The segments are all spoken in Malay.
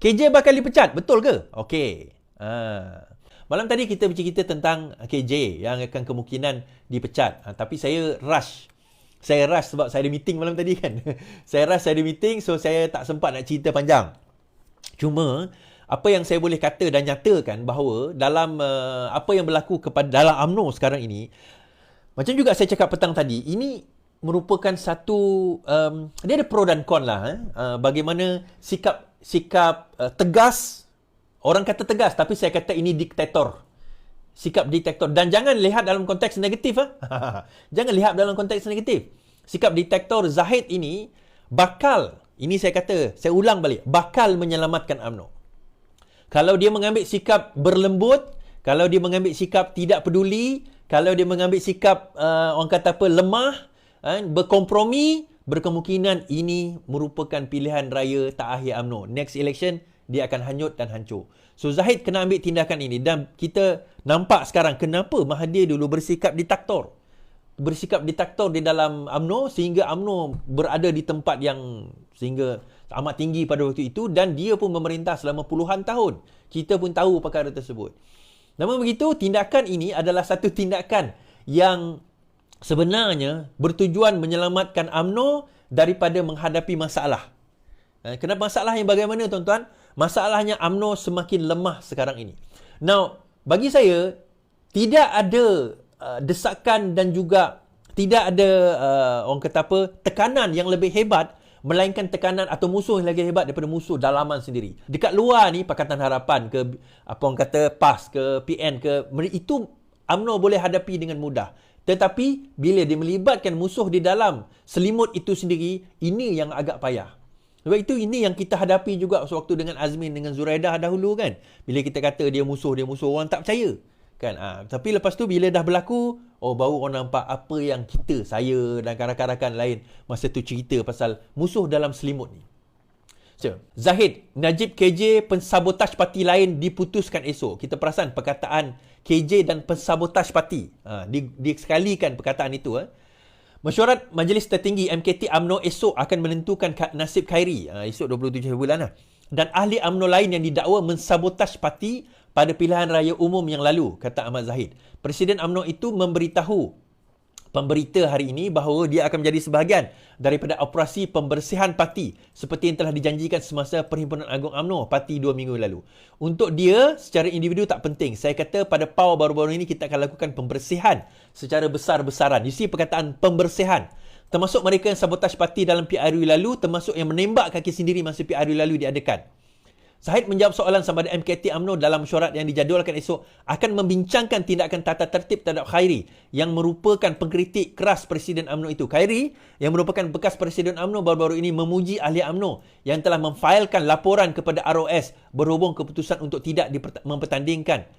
KJ bakal dipecat, betul ke? Okey. Malam tadi kita bercerita tentang KJ yang akan kemungkinan dipecat. Tapi saya rush. Saya rush sebab saya ada meeting malam tadi kan. Saya rush, saya ada meeting, so saya tak sempat nak cerita panjang. Cuma, apa yang saya boleh kata dan nyatakan bahawa dalam apa yang berlaku kepada dalam UMNO sekarang ini, macam juga saya cakap petang tadi, ini merupakan satu dia ada pro dan con lah. Bagaimana sikap tegas, orang kata tegas tapi saya kata ini diktator, sikap diktator. Dan jangan lihat dalam konteks negatif. Jangan lihat dalam konteks negatif. Sikap diktator Zahid ini bakal, ini saya kata, saya ulang balik, bakal menyelamatkan UMNO. Kalau dia mengambil sikap berlembut, kalau dia mengambil sikap tidak peduli, kalau dia mengambil sikap orang kata apa, lemah, berkompromi, berkemungkinan ini merupakan pilihan raya terakhir UMNO. Next election, dia akan hanyut dan hancur. So Zahid kena ambil tindakan ini. Dan kita nampak sekarang kenapa Mahathir dulu bersikap diktator. Bersikap diktator di dalam UMNO sehingga UMNO berada di tempat yang sehingga amat tinggi pada waktu itu, dan dia pun memerintah selama puluhan tahun. Kita pun tahu perkara tersebut. Namun begitu, tindakan ini adalah satu tindakan yang sebenarnya bertujuan menyelamatkan UMNO daripada menghadapi masalah. Kenapa masalah yang bagaimana, tuan-tuan? Masalahnya UMNO semakin lemah sekarang ini. Now, bagi saya, tidak ada desakan dan juga tidak ada orang kata apa, tekanan yang lebih hebat, melainkan tekanan atau musuh yang lagi hebat daripada musuh dalaman sendiri. Dekat luar ni, Pakatan Harapan ke, apa orang kata, PAS ke, PN ke, itu UMNO boleh hadapi dengan mudah. Tetapi bila dia melibatkan musuh di dalam selimut itu sendiri, ini yang agak payah. Sebab itu ini yang kita hadapi juga sewaktu dengan Azmin, dengan Zuraidah dahulu kan. Bila kita kata dia musuh, orang tak percaya. Kan? Tapi lepas tu bila dah berlaku, baru orang nampak apa yang saya dan rakan-rakan lain masa tu cerita pasal musuh dalam selimut ni. So, Zahid, Najib, KJ, pensabotaj parti lain diputuskan esok. Kita perasan perkataan KJ dan pensabotaj parti. Disekalikan perkataan itu. Mesyuarat Majlis Tertinggi MKT UMNO esok akan menentukan nasib Khairi. Esok 27 bulan. Dan ahli UMNO lain yang didakwa mensabotaj parti pada pilihan raya umum yang lalu, kata Ahmad Zahid. Presiden UMNO itu memberitahu pemberita hari ini bahawa dia akan menjadi sebahagian daripada operasi pembersihan parti seperti yang telah dijanjikan semasa Perhimpunan Agung UMNO parti 2 minggu lalu. Untuk dia, secara individu tak penting. Saya kata pada PAW baru-baru ini kita akan lakukan pembersihan secara besar-besaran. You see perkataan pembersihan. Termasuk mereka yang sabotaj parti dalam PRU lalu, termasuk yang menembak kaki sendiri masa PRU lalu diadakan. Zahid menjawab soalan sama ada MKT UMNO dalam mesyuarat yang dijadualkan esok akan membincangkan tindakan tata tertib terhadap Khairi yang merupakan pengkritik keras Presiden UMNO itu. Khairi yang merupakan bekas Presiden UMNO baru-baru ini memuji ahli UMNO yang telah memfailkan laporan kepada ROS berhubung keputusan untuk tidak mempertandingkan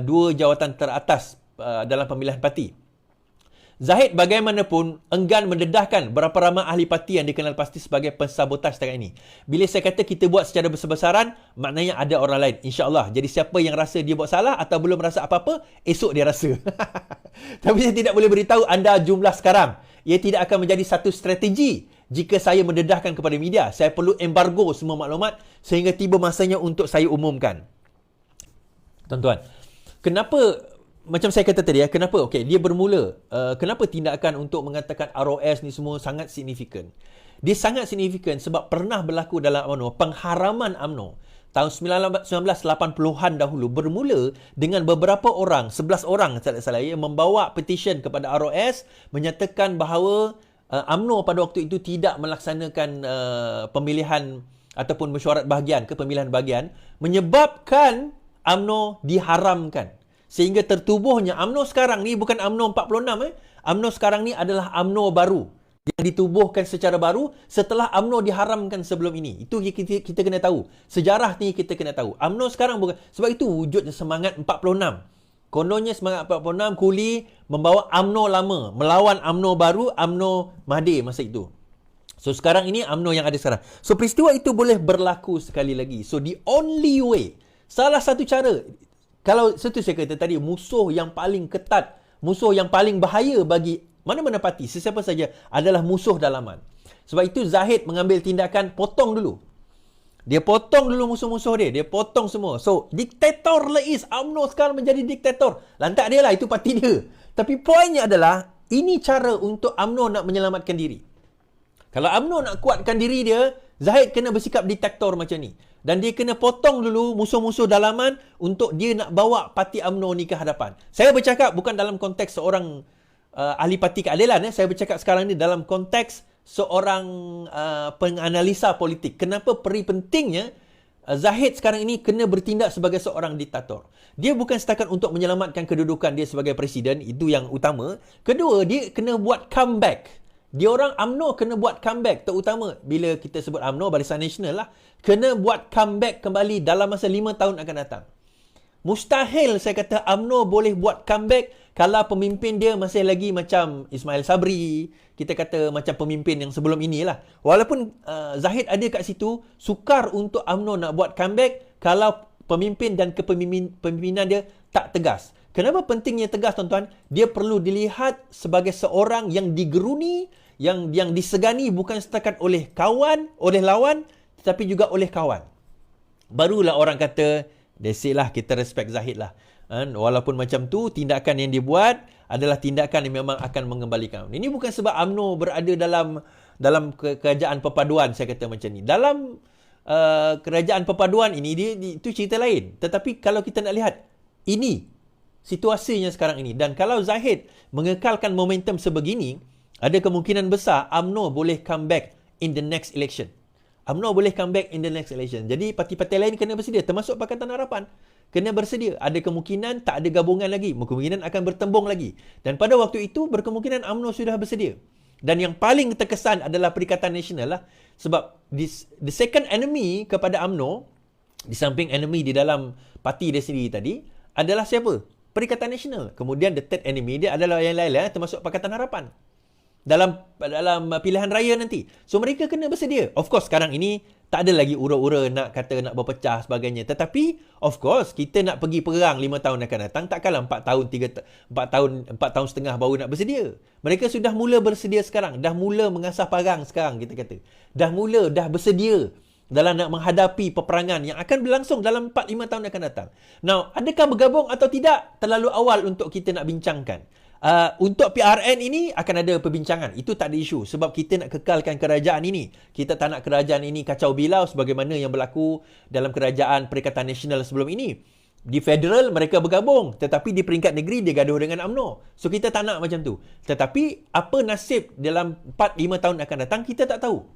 dua jawatan teratas dalam pemilihan parti. Zahid bagaimanapun enggan mendedahkan berapa ramai ahli parti yang dikenal pasti sebagai pensabotaj sekarang ini. Bila saya kata kita buat secara besar-besaran, maknanya ada orang lain. InsyaAllah. Jadi siapa yang rasa dia buat salah atau belum rasa apa-apa, esok dia rasa. Tapi saya tidak boleh beritahu anda jumlah sekarang. Ia tidak akan menjadi satu strategi jika saya mendedahkan kepada media. Saya perlu embargo semua maklumat sehingga tiba masanya untuk saya umumkan. Tuan-tuan, kenapa... Macam saya kata tadi, kenapa? Dia bermula. Kenapa tindakan untuk mengatakan ROS ni semua sangat signifikan? Dia sangat signifikan sebab pernah berlaku dalam UMNO, pengharaman UMNO tahun 1980-an dahulu bermula dengan beberapa orang, 11 orang salah yang membawa petition kepada ROS menyatakan bahawa UMNO pada waktu itu tidak melaksanakan pemilihan ataupun mesyuarat bahagian ke pemilihan bahagian menyebabkan UMNO diharamkan. Sehingga tertubuhnya UMNO sekarang ni bukan UMNO 46. UMNO sekarang ni adalah UMNO baru yang ditubuhkan secara baru setelah UMNO diharamkan sebelum ini. Itu kita kena tahu. Sejarah ni kita kena tahu. UMNO sekarang bukan. Sebab itu wujudnya semangat 46. Kononnya semangat 46 Kuli membawa UMNO lama melawan UMNO baru, UMNO Mahathir masa itu. So sekarang ini UMNO yang ada sekarang. So peristiwa itu boleh berlaku sekali lagi. So the only way, salah satu cara, kalau seperti saya kata tadi, musuh yang paling ketat, musuh yang paling bahaya bagi mana-mana parti, sesiapa saja adalah musuh dalaman. Sebab itu Zahid mengambil tindakan potong dulu. Dia potong dulu musuh-musuh dia. Dia potong semua. So, diktator Lais. UMNO sekarang menjadi diktator. Lantak dia lah. Itu parti dia. Tapi poinnya adalah, ini cara untuk UMNO nak menyelamatkan diri. Kalau UMNO nak kuatkan diri dia, Zahid kena bersikap diktator macam ni. Dan dia kena potong dulu musuh-musuh dalaman untuk dia nak bawa parti UMNO ni ke hadapan. Saya bercakap bukan dalam konteks seorang ahli parti keadilan. Saya bercakap sekarang ni dalam konteks seorang penganalisa politik. Kenapa pentingnya Zahid sekarang ini kena bertindak sebagai seorang diktator. Dia bukan setakat untuk menyelamatkan kedudukan dia sebagai presiden, itu yang utama. Kedua, dia kena buat comeback. Dia orang UMNO kena buat comeback, terutama bila kita sebut UMNO, Barisan Nasional lah, kena buat comeback kembali dalam masa 5 tahun akan datang. Mustahil saya kata UMNO boleh buat comeback kalau pemimpin dia masih lagi macam Ismail Sabri, kita kata macam pemimpin yang sebelum inilah. Walaupun Zahid ada kat situ, sukar untuk UMNO nak buat comeback kalau pemimpin dan kepemimpinan dia tak tegas. Kenapa pentingnya tegas, tuan-tuan? Dia perlu dilihat sebagai seorang yang digeruni, yang disegani bukan setakat oleh kawan, oleh lawan, tetapi juga oleh kawan. Barulah orang kata, that's it lah, kita respect Zahid lah. Walaupun macam tu, tindakan yang dia buat adalah tindakan yang memang akan mengembalikan. Ini bukan sebab UMNO berada dalam kerajaan perpaduan, saya kata macam ni. Dalam kerajaan perpaduan ini, itu cerita lain. Tetapi kalau kita nak lihat, ini situasinya sekarang ini. Dan kalau Zahid mengekalkan momentum sebegini, ada kemungkinan besar UMNO boleh come back in the next election. UMNO boleh come back in the next election. Jadi parti-parti lain kena bersedia, termasuk Pakatan Harapan. Kena bersedia. Ada kemungkinan tak ada gabungan lagi. Kemungkinan akan bertembung lagi. Dan pada waktu itu, berkemungkinan UMNO sudah bersedia. Dan yang paling terkesan adalah Perikatan Nasional lah. Sebab the second enemy kepada UMNO, di samping enemy di dalam parti dia sendiri tadi, adalah siapa? Perikatan Nasional. Kemudian the third enemy dia adalah yang lain-lain, termasuk Pakatan Harapan. Dalam pilihan raya nanti. So mereka kena bersedia. Of course sekarang ini tak ada lagi ura-ura nak kata nak berpecah sebagainya. Tetapi of course kita nak pergi perang 5 tahun akan datang, takkanlah 4 tahun setengah baru nak bersedia. Mereka sudah mula bersedia sekarang, dah mula mengasah parang sekarang kita kata. Dah bersedia dalam nak menghadapi peperangan yang akan berlangsung dalam 4-5 tahun akan datang. Now, adakah bergabung atau tidak? Terlalu awal untuk kita nak bincangkan. Untuk PRN ini akan ada perbincangan. Itu tak ada isu. Sebab kita nak kekalkan kerajaan ini. Kita tak nak kerajaan ini kacau bilau sebagaimana yang berlaku dalam kerajaan Perikatan Nasional sebelum ini. Di federal mereka bergabung. Tetapi di peringkat negeri dia gaduh dengan UMNO. So kita tak nak macam tu. Tetapi apa nasib dalam 4-5 tahun akan datang kita tak tahu.